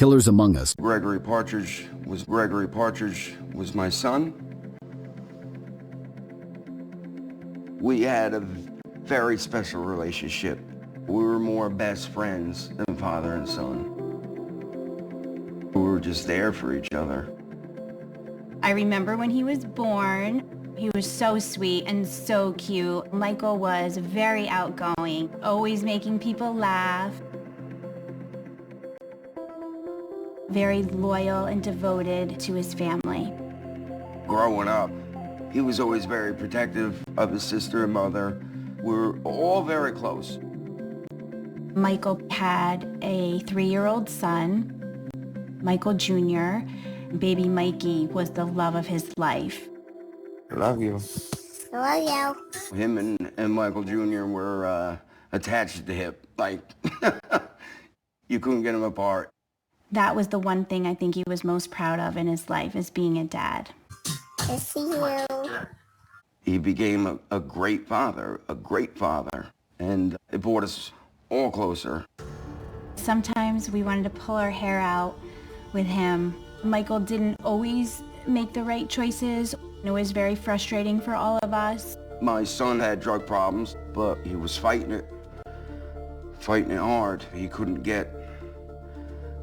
Killers Among Us. Gregory Partridge was my son. We had a very special relationship. We were more best friends than father and son. We were just there for each other. I remember when he was born, he was so sweet and so cute. Michael was very outgoing, always making people laugh. Very loyal and devoted to his family. Growing up, he was always very protective of his sister and mother. We were all very close. Michael had a 3-year-old son, Michael Jr. Baby Mikey was the love of his life. I love you. I love you. Him and Michael Jr. were attached at the hip. Like, you couldn't get them apart. That was the one thing I think he was most proud of in his life, is being a dad. I see you. He became a great father, and it brought us all closer. Sometimes we wanted to pull our hair out with him. Michael didn't always make the right choices. It was very frustrating for all of us. My son had drug problems, but he was fighting it hard. He couldn't get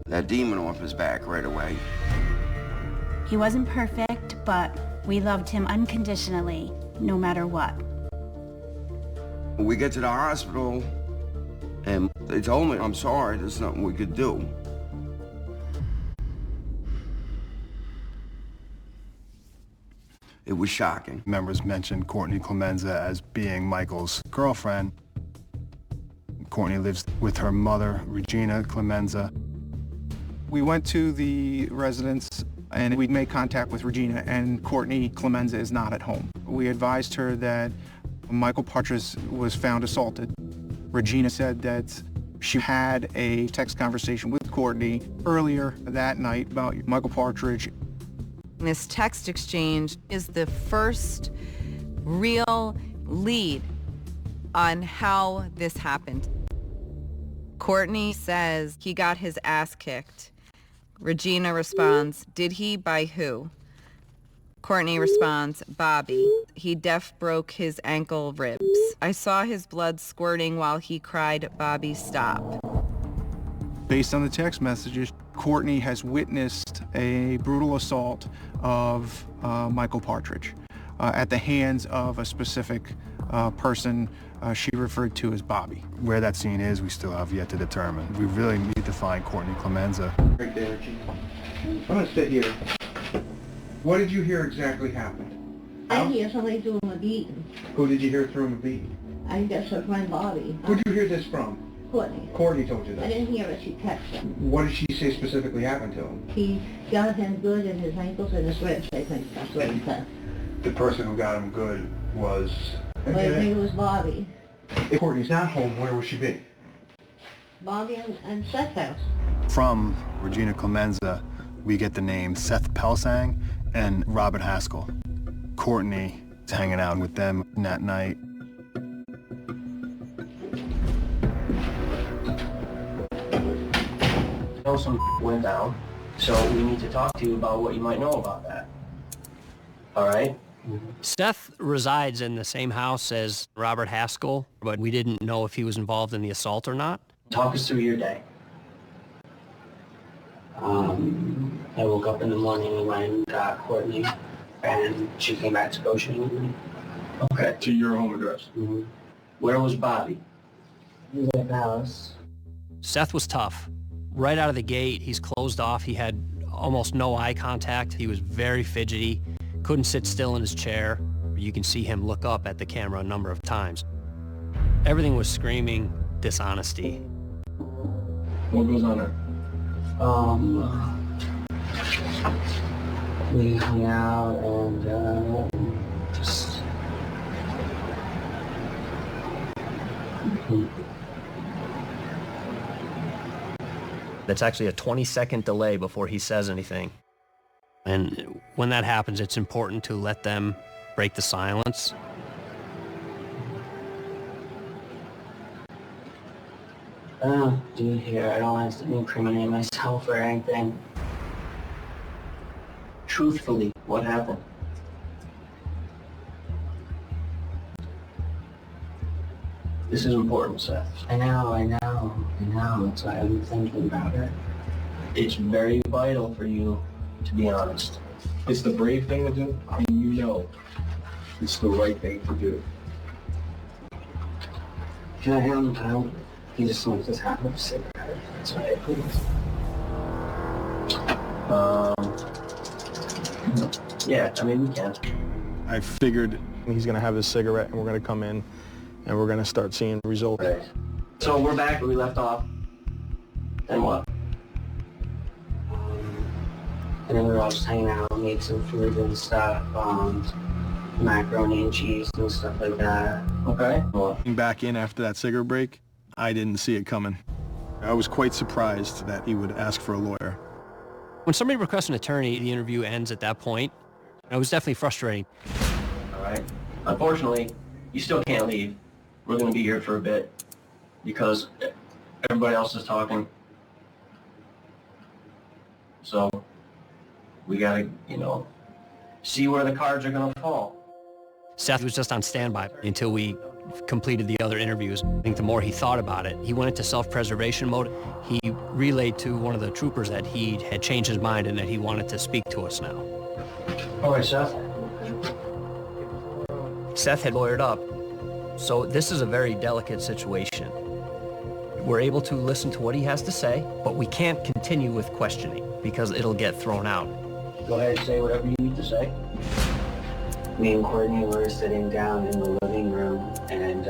that demon off his back right away. He wasn't perfect, but we loved him unconditionally, no matter what. We get to the hospital, and they told me, I'm sorry, there's nothing we could do. It was shocking. Members mentioned Courtney Clemenza as being Michael's girlfriend. Courtney lives with her mother, Regina Clemenza. We went to the residence and we made contact with Regina, and Courtney Clemenza is not at home. We advised her that Michael Partridge was found assaulted. Regina said that she had a text conversation with Courtney earlier that night about Michael Partridge. This text exchange is the first real lead on how this happened. Courtney says he got his ass kicked. Regina responds, did he? By who? Courtney responds, Bobby. He broke his ankle ribs. I saw his blood squirting while he cried, Bobby, stop. Based on the text messages, Courtney has witnessed a brutal assault of Michael Partridge at the hands of a specific person she referred to as Bobby. Where that scene is, we still have yet to determine. We really need to find Courtney Clemenza. Right there, Gene. I'm gonna sit here. What did you hear exactly happened? I hear somebody doing a beating. Who did you hear threw him a beating? I guess her friend Bobby. Who'd you hear this from? Courtney. Courtney told you I that. didn't hear it, she texted him. What did she say specifically happened to him? He got him good in his ankles and his ribs, I think. That's what he said. The person who got him good was... But I think it was Bobby. If Courtney's not home, where would she be? Bobby and Seth's house. From Regina Clemenza, we get the name Seth Pelsang and Robert Haskell. Courtney is hanging out with them that night. Know some went down, so we need to talk to you about what you might know about that. All right? Seth resides in the same house as Robert Haskell, but we didn't know if he was involved in the assault or not. Talk us through your day. I woke up in the morning and went and got Courtney, and she came back to Goshen with me. Okay. To your home address? Mm-hmm. Where was Bobby? He was at the house. Seth was tough. Right out of the gate, he's closed off. He had almost no eye contact. He was very fidgety, couldn't sit still in his chair. You can see him look up at the camera a number of times. Everything was screaming dishonesty. What goes on there? We hung out and just... That's actually a 20-second delay before he says anything. And when that happens, it's important to let them break the silence. Dude, here, I don't want to incriminate myself or anything. Truthfully, what happened? This is important, Seth. I know. That's why I'm thinking about it. It's very vital for you to be honest. It's the brave thing to do, and you know it's the right thing to do. Can I have him pound? He just wants to have a cigarette. That's right, please. Yeah, I mean, we can. I figured he's gonna have his cigarette and we're gonna come in and we're gonna start seeing results. Right. So we're back where we left off. Then what? And then we were all just hanging out, made some food and stuff, macaroni and cheese and stuff like that. Okay. Coming back in after that cigarette break, I didn't see it coming. I was quite surprised that he would ask for a lawyer. When somebody requests an attorney, the interview ends at that point. It was definitely frustrating. All right. Unfortunately, you still can't leave. We're going to be here for a bit because everybody else is talking. So we got to, see where the cards are going to fall. Seth was just on standby until we completed the other interviews. I think the more he thought about it, he went into self-preservation mode. He relayed to one of the troopers that he had changed his mind and that he wanted to speak to us now. All right, Seth. Seth had lawyered up, so this is a very delicate situation. We're able to listen to what he has to say, but we can't continue with questioning because it'll get thrown out. Go ahead and say whatever you need to say. Me and Courtney were sitting down in the living room, and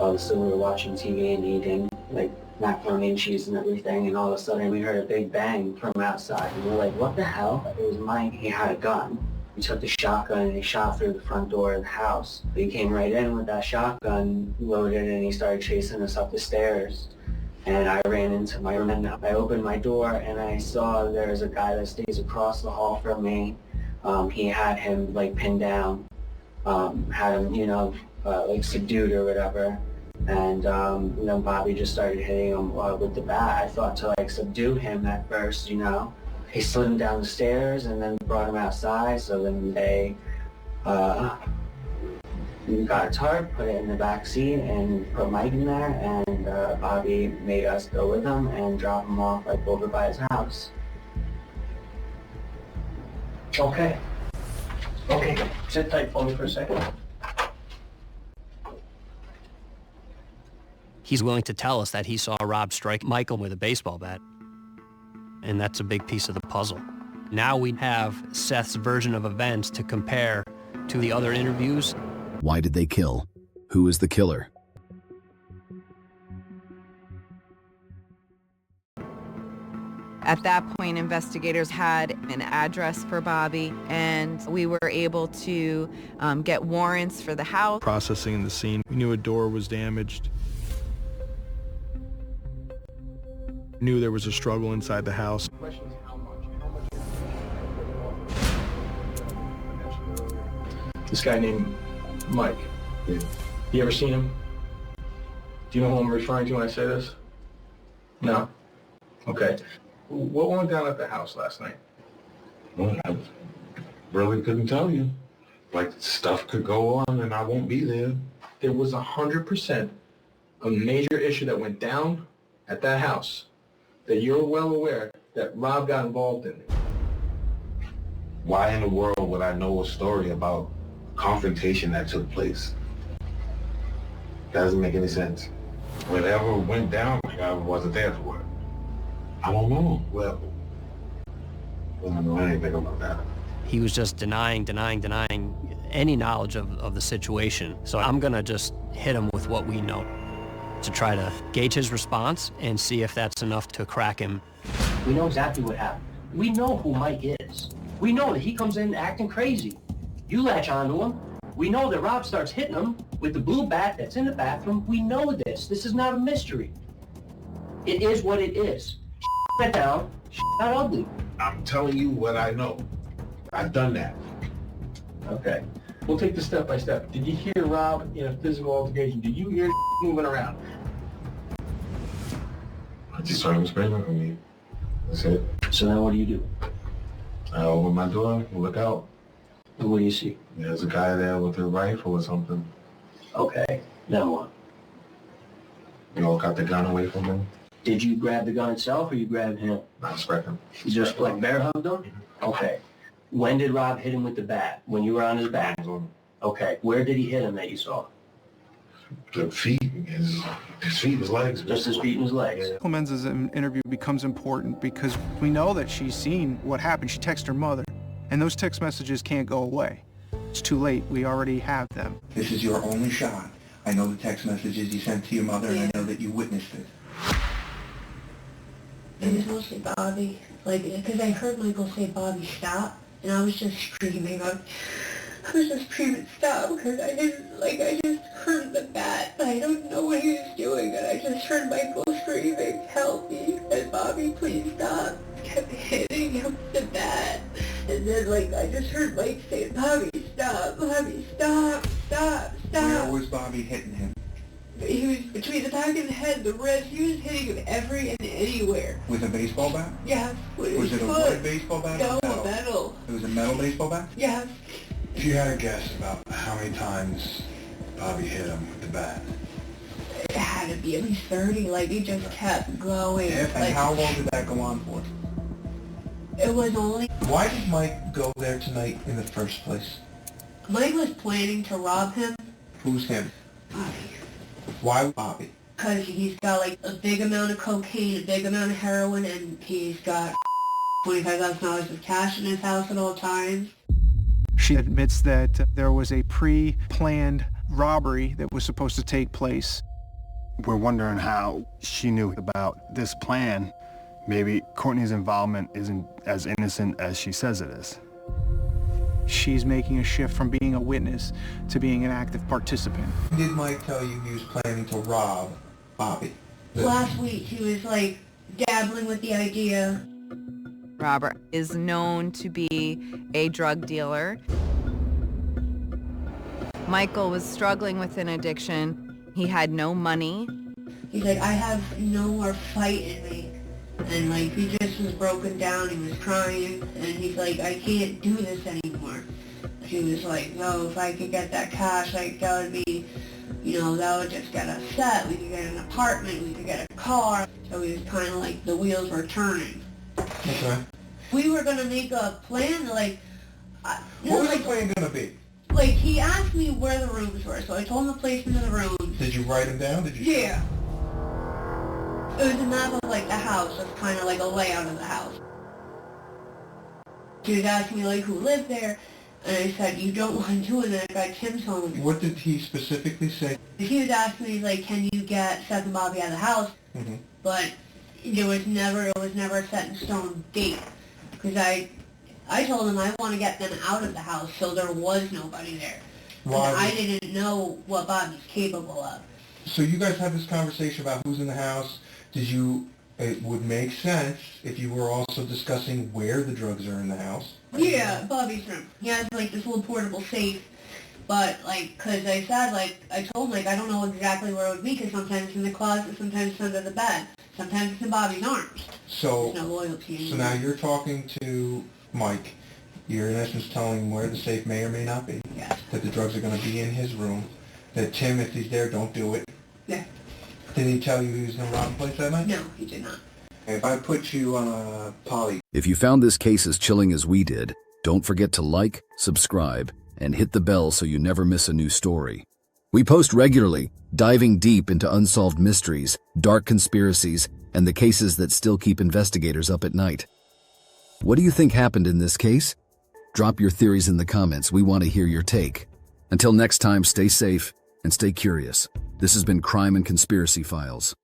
obviously we were watching TV and eating, like, macaroni and cheese and everything, and all of a sudden we heard a big bang from outside, and we were like, what the hell? It was Mike. He had a gun. He took the shotgun and he shot through the front door of the house. He came right in with that shotgun loaded, and he started chasing us up the stairs. And I ran into my room, and I opened my door, and I saw there was a guy that stays across the hall from me. He had him, like, pinned down, had him, like, subdued or whatever. And, Bobby just started hitting him with the bat. I thought to, like, subdue him at first, He slid him down the stairs and then brought him outside. So then they got a tarp, put it in the back seat, and put Mike in there. And Bobby made us go with him and drop him off, like, over by his house. Okay. Sit tight for me for a second. He's willing to tell us that he saw Rob strike Michael with a baseball bat. And that's a big piece of the puzzle. Now we have Seth's version of events to compare to the other interviews. Why did they kill? Who is the killer? At that point, investigators had an address for Bobby, and we were able to get warrants for the house. Processing the scene, we knew a door was damaged. Knew there was a struggle inside the house. This guy named Mike. Yeah. You ever seen him? Do you know who I'm referring to when I say this? No? Okay. What went down at the house last night? Well, I really couldn't tell you. Like, stuff could go on and I won't be there. There was 100% a major issue that went down at that house that you're well aware that Rob got involved in. Why in the world would I know a story about confrontation that took place? That doesn't make any sense. Whatever went down, I wasn't there for it. I don't know. Well, I don't know anything about that. He was just denying any knowledge of the situation. So I'm gonna just hit him with what we know to try to gauge his response and see if that's enough to crack him. We know exactly what happened. We know who Mike is. We know that he comes in acting crazy. You latch onto him. We know that Rob starts hitting him with the blue bat that's in the bathroom. We know this. This is not a mystery. It is what it is. It down. Not ugly. I'm telling you what I know. I've done that. Okay. We'll take this step by step. Did you hear Rob in a physical altercation? Did you hear moving around? Just started screaming for me. That's it. So now what do you do? I open my door, look out. And what do you see? There's a guy there with a rifle or something. Okay, now what? You all got the gun away from him? Did you grab the gun itself or you grabbed him? I expect him. You just like bear hugged him? Okay. When did Rob hit him with the bat? When you were on his back? Okay. Where did he hit him that you saw? The feet, his feet, his legs. Just his feet and his legs. Clemenza's interview becomes important because we know that she's seen what happened. She texted her mother, and those text messages can't go away. It's too late. We already have them. This is your only shot. I know the text messages you sent to your mother, and I know that you witnessed it. It was mostly Bobby, because I heard Michael say, "Bobby, stop," and I was just screaming. I was just screaming, "Stop," because I just heard the bat. I don't know what he was doing, and I just heard Michael screaming, "Help me," and "Bobby, please stop." I kept hitting him with the bat, and then, I just heard Mike say, "Bobby, stop, Bobby, stop, stop, stop." Where was Bobby hitting him? He was between the back of the head and the wrist. He was hitting him every and anywhere. With a baseball bat? Yes. Was it a wood baseball bat? No, or metal? a metal. It was a metal baseball bat? Yes. If you had a guess about how many times Bobby hit him with the bat? It had to be at least 30. He just kept going. And how long did that go on for? It was only... Why did Mike go there tonight in the first place? Mike was planning to rob him. Who's him? Bobby. Why Bobby? Because he's got a big amount of cocaine, a big amount of heroin, and he's got $25,000 of cash in his house at all times. She admits that there was a pre-planned robbery that was supposed to take place. We're wondering how she knew about this plan. Maybe Courtney's involvement isn't as innocent as she says it is. She's making a shift from being a witness to being an active participant. Did Mike tell you he was planning to rob Bobby? Last week he was dabbling with the idea. Robert is known to be a drug dealer. Michael was struggling with an addiction. He had no money. He's like, "I have no more fight in me." And he just was broken down, he was crying, and he's like, "I can't do this anymore." He was like, "No, if I could get that cash, that would be, that would just get us set. We could get an apartment, we could get a car." So he was kind of the wheels were turning. Okay. We were going to make a plan, what was the plan going to be? He asked me where the rooms were, so I told him the placement of the rooms. Did you write them down? Did you? Yeah. It was a map of the house, just kind of a layout of the house. He was asking me who lived there, and I said, "You don't want to do it, that guy Tim's home." What did he specifically say? He was asking me "Can you get Seth and Bobby out of the house?" Mm-hmm. But it was never a set in stone date, because I told him I want to get them out of the house, so there was nobody there. Why? And I didn't know what Bobby's capable of. So you guys had this conversation about who's in the house. It would make sense if you were also discussing where the drugs are in the house. Yeah, Bobby's room. He has this little portable safe, but because I said I told him I don't know exactly where it would be, because sometimes it's in the closet, sometimes it's under the bed, sometimes it's in Bobby's arms. So there's no loyalty anymore. So now you're talking to Mike. You're in essence telling him where the safe may or may not be. Yes. That the drugs are going to be in his room. That Tim, if he's there, don't do it. Yeah. Did he tell you he was going to rob the place that night? No, he did not. If I put you on a poly... If you found this case as chilling as we did, don't forget to like, subscribe, and hit the bell so you never miss a new story. We post regularly, diving deep into unsolved mysteries, dark conspiracies, and the cases that still keep investigators up at night. What do you think happened in this case? Drop your theories in the comments. We want to hear your take. Until next time, stay safe and stay curious. This has been Crime and Conspiracy Files.